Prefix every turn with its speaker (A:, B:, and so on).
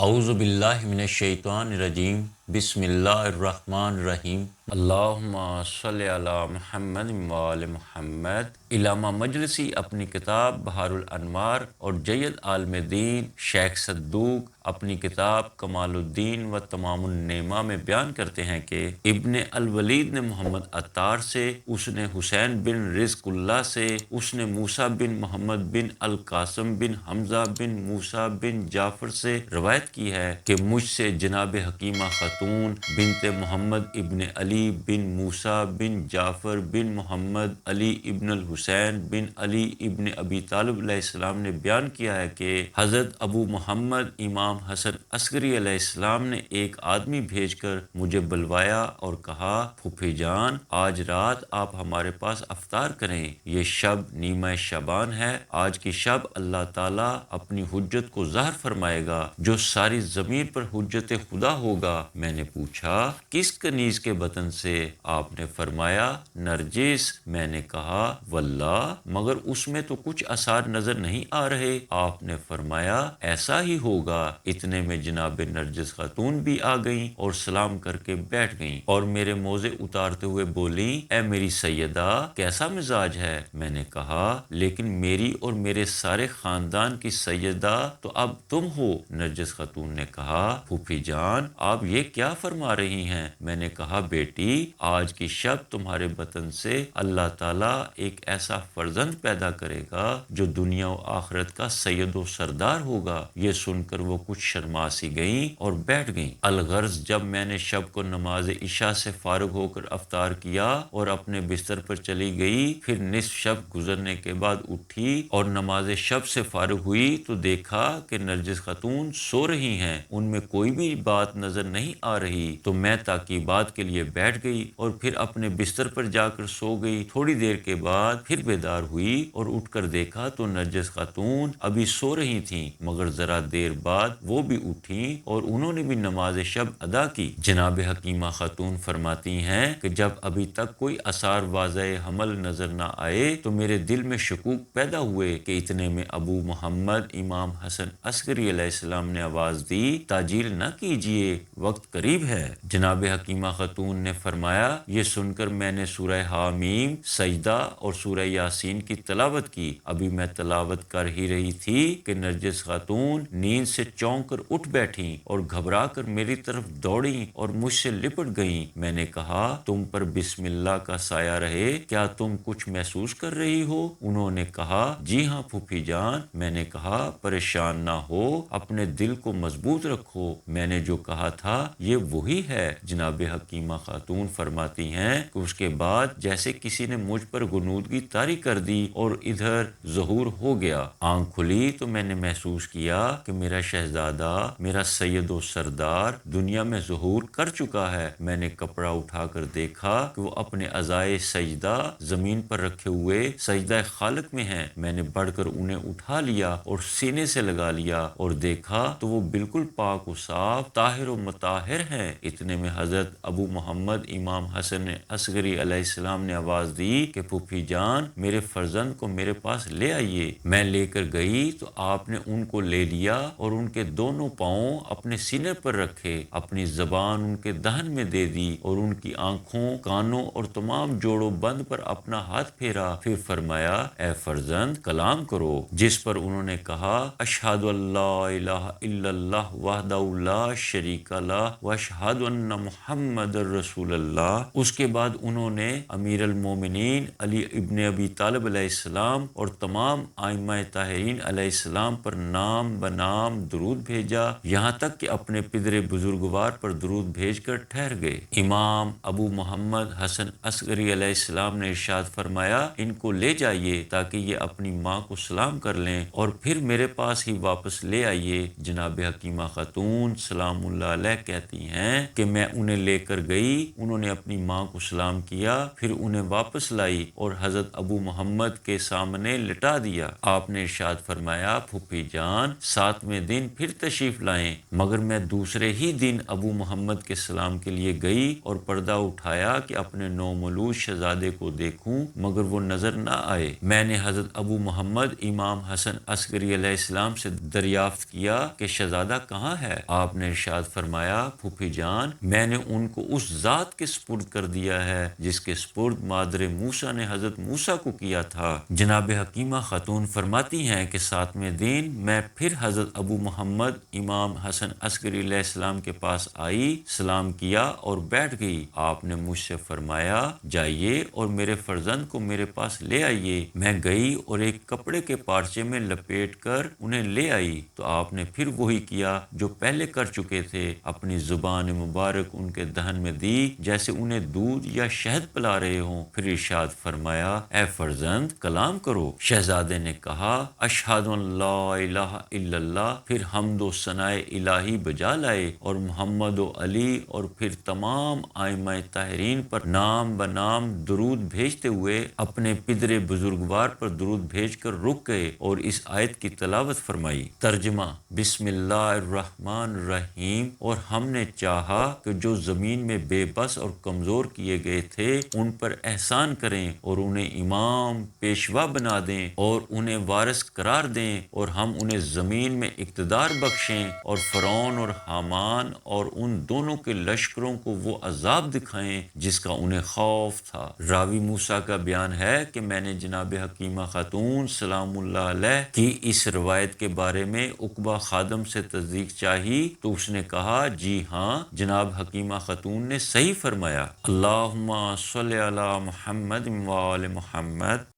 A: اعوذ باللہ من الشیطان الرجیم بسم اللہ الرحمن الرحیم اللہم صلی علی محمد وآل محمد۔ علامہ مجلسی اپنی کتاب بحار الانوار اور جید عالم دین شیخ صدوق اپنی کتاب کمال الدین و تمام النعمہ میں بیان کرتے ہیں کہ ابن الولید نے محمد عطار سے، اس نے حسین بن رزق اللہ سے، اس نے موسیٰ بن محمد بن القاسم بن حمزہ بن موسیٰ بن جعفر سے روایت کی ہے کہ مجھ سے جناب حکیمہ خاتون بنت محمد ابن علی بن موسیٰ بن جعفر بن محمد علی ابن الحسین بن علی ابن ابی طالب علیہ السلام نے بیان کیا ہے کہ حضرت ابو محمد امام حسن عسکری علیہ السلام نے ایک آدمی بھیج کر مجھے بلوایا اور کہا، پھوپھی جان، آج رات آپ ہمارے پاس افطار کریں، یہ شب نیمہ شعبان ہے، آج کی شب اللہ تعالیٰ اپنی حجت کو ظاہر فرمائے گا جو ساری زمین پر حجت خدا ہوگا۔ میں نے پوچھا، کس کنیز کے بطن سے؟ آپ نے فرمایا، نرجس۔ میں نے کہا، واللہ، مگر اس میں تو کچھ آثار نظر نہیں آ رہے۔ آپ نے فرمایا، ایسا ہی ہوگا۔ اتنے میں جناب نرجس خاتون بھی آ گئیں اور سلام کر کے بیٹھ گئیں اور میرے موزے اتارتے ہوئے بولیں، اے میری سیدہ، کیسا مزاج ہے؟ میں نے کہا، لیکن میری اور میرے سارے خاندان کی سیدہ تو اب تم ہو۔ نرجس خاتون نے کہا، پھوپھی جان، آپ یہ کیا فرما رہی ہیں؟ میں نے کہا، بیٹی، آج کی شب تمہارے بطن سے اللہ تعالیٰ ایک ایسا فرزند پیدا کرے گا جو دنیا و آخرت کا سید و سردار ہوگا۔ یہ سن کر وہ کچھ شرما سی گئیں اور بیٹھ گئیں۔ الغرض جب میں نے شب کو نماز عشاء سے فارغ ہو کر افطار کیا اور اپنے بستر پر چلی گئی، پھر نصف شب گزرنے کے بعد اٹھی اور نماز شب سے فارغ ہوئی تو دیکھا کہ نرجس خاتون سو رہی ہیں، ان میں کوئی بھی بات نظر نہیں آ رہی، تو میں تاکیبات کے لیے بیٹھ گئی اور پھر اپنے بستر پر جا کر سو گئی۔ تھوڑی دیر کے بعد پھر بیدار ہوئی اور اٹھ کر دیکھا تو نرجس خاتون ابھی سو رہی تھیں، مگر ذرا دیر بعد وہ بھی اٹھیں اور انہوں نے بھی نماز شب ادا کی۔ جناب حکیمہ خاتون فرماتی ہیں کہ جب ابھی تک کوئی آثار واضح حمل نظر نہ آئے تو میرے دل میں شکوک پیدا ہوئے کہ اتنے میں ابو محمد امام حسن عسکری علیہ السلام نے آواز دی، تعجیل نہ کیجیے، وقت قریب ہے۔ جناب حکیمہ خاتون نے فرمایا، یہ سن کر میں نے سورہ حامیم، سجدہ اور سورہ یاسین کی تلاوت کی۔ ابھی میں تلاوت کر ہی رہی تھی کہ نرجس خاتون نیند سے چونک کر اٹھ بیٹھیں اور گھبرا کر میری طرف دوڑیں اور مجھ سے لپٹ گئیں۔ میں نے کہا، تم پر بسم اللہ کا سایہ رہے، کیا تم کچھ محسوس کر رہی ہو؟ انہوں نے کہا، جی ہاں پھوپھی جان۔ میں نے کہا، پریشان نہ ہو، اپنے دل کو مضبوط رکھو، میں نے جو کہا تھا یہ وہی ہے۔ جناب حکیمہ خاتون فرماتی ہیں کہ اس کے بعد جیسے کسی نے مجھ پر غنودگی طاری کر دی اور ادھر ظہور ہو گیا۔ آنکھ کھلی تو میں نے محسوس کیا کہ میرا شہزادہ، میرا سید و سردار دنیا میں ظہور کر چکا ہے۔ میں نے کپڑا اٹھا کر دیکھا کہ وہ اپنے عزائے سجدہ زمین پر رکھے ہوئے سجدہ خالق میں ہیں۔ میں نے بڑھ کر انہیں اٹھا لیا اور سینے سے لگا لیا اور دیکھا تو وہ بالکل پاک و صاف، طاہر و مطہر ہیں۔ اتنے میں حضرت ابو محمد امام حسن عسکری علیہ السلام نے آواز دی کہ پھوپھی جان، میرے فرزند کو میرے پاس لے آئیے۔ میں لے کر گئی تو آپ نے ان کو لے لیا اور ان کے دونوں پاؤں اپنے سینے پر رکھے، اپنی زبان ان کے دہن میں دے دی اور ان کی آنکھوں، کانوں اور تمام جوڑوں بند پر اپنا ہاتھ پھیرا۔ پھر فرمایا، اے فرزند، کلام کرو، جس پر انہوں نے کہا، اشہد ان لا الہ الا اللہ وحدہ لا شریک لہ واشہد ان محمد رسول اللہ۔ اس کے بعد انہوں نے امیر المومنین علی ابن ابی طالب علیہ السلام اور تمام ائمہ طاہرین علیہ السلام پر نام بنام درود بھیجا، یہاں تک کہ اپنے پدر بزرگوار پر درود بھیج کر ٹھہر گئے۔ امام ابو محمد حسن عسکری علیہ السلام نے ارشاد فرمایا، ان کو لے جائیے تاکہ یہ اپنی ماں کو سلام کر لیں اور پھر میرے پاس ہی واپس لے آئیے۔ جناب حکیمہ خاتون سلام اللہ علیہ کہتے کہتی ہیں کہ میں انہیں لے کر گئی، انہوں نے اپنی ماں کو سلام کیا، پھر انہیں واپس لائی اور حضرت ابو محمد کے سامنے لٹا دیا۔ آپ نے ارشاد فرمایا، پھوپھی جان 7ویں دن پھر تشریف لائیں، مگر میں دوسرے ہی دن ابو محمد کے سلام کے لیے گئی اور پردہ اٹھایا کہ اپنے نومولود شہزادے کو دیکھوں، مگر وہ نظر نہ آئے۔ میں نے حضرت ابو محمد امام حسن عسکری علیہ السلام سے دریافت کیا کہ شہزادہ کہاں ہے؟ آپ نے ارشاد فرمایا، پھوپھی جان میں نے ان کو اس ذات کے سپرد کر دیا ہے جس کے سپرد مادر موسیٰ نے حضرت موسیٰ کو کیا تھا۔ جناب حکیمہ خاتون فرماتی ہیں کہ 7ویں دن میں پھر حضرت ابو محمد امام حسن عسکری علیہ السلام کے پاس آئی، سلام کیا اور بیٹھ گئی۔ آپ نے مجھ سے فرمایا، جائیے اور میرے فرزند کو میرے پاس لے آئیے۔ میں گئی اور ایک کپڑے کے پارچے میں لپیٹ کر انہیں لے آئی تو آپ نے پھر وہی کیا جو پہلے کر چکے تھے، اپنی زبان مبارک ان کے دہن میں دی جیسے انہیں دودھ یا شہد پلا رہے ہوں، پھر ارشاد فرمایا، اے فرزند کلام کرو۔ شہزادے نے کہا، اشہد ان لا الہ الا اللہ، پھر حمد و ثناء الہی بجا لائے اور محمد و علی اور پھر تمام ائمہ طاہرین پر نام بنام درود بھیجتے ہوئے اپنے پدر بزرگوار پر درود بھیج کر رک گئے اور اس آیت کی تلاوت فرمائی۔ ترجمہ، بسم اللہ الرحمن الرحیم۔ اور ہم نے چاہا کہ جو زمین میں بے بس اور کمزور کیے گئے تھے ان پر احسان کریں اور انہیں امام پیشوا بنا دیں اور انہیں وارث قرار دیں، اور ہم انہیں زمین میں اقتدار بخشیں اور فرعون اور حامان اور ان دونوں کے لشکروں کو وہ عذاب دکھائیں جس کا انہیں خوف تھا۔ راوی موسیٰ کا بیان ہے کہ میں نے جناب حکیمہ خاتون سلام اللہ علیہ کی اس روایت کے بارے میں عقبہ خادم سے تصدیق چاہی تو اس نے کہا، جی ہاں جناب حکیمہ خاتون نے صحیح فرمایا۔ اللہم صلی علی محمد و آل محمد۔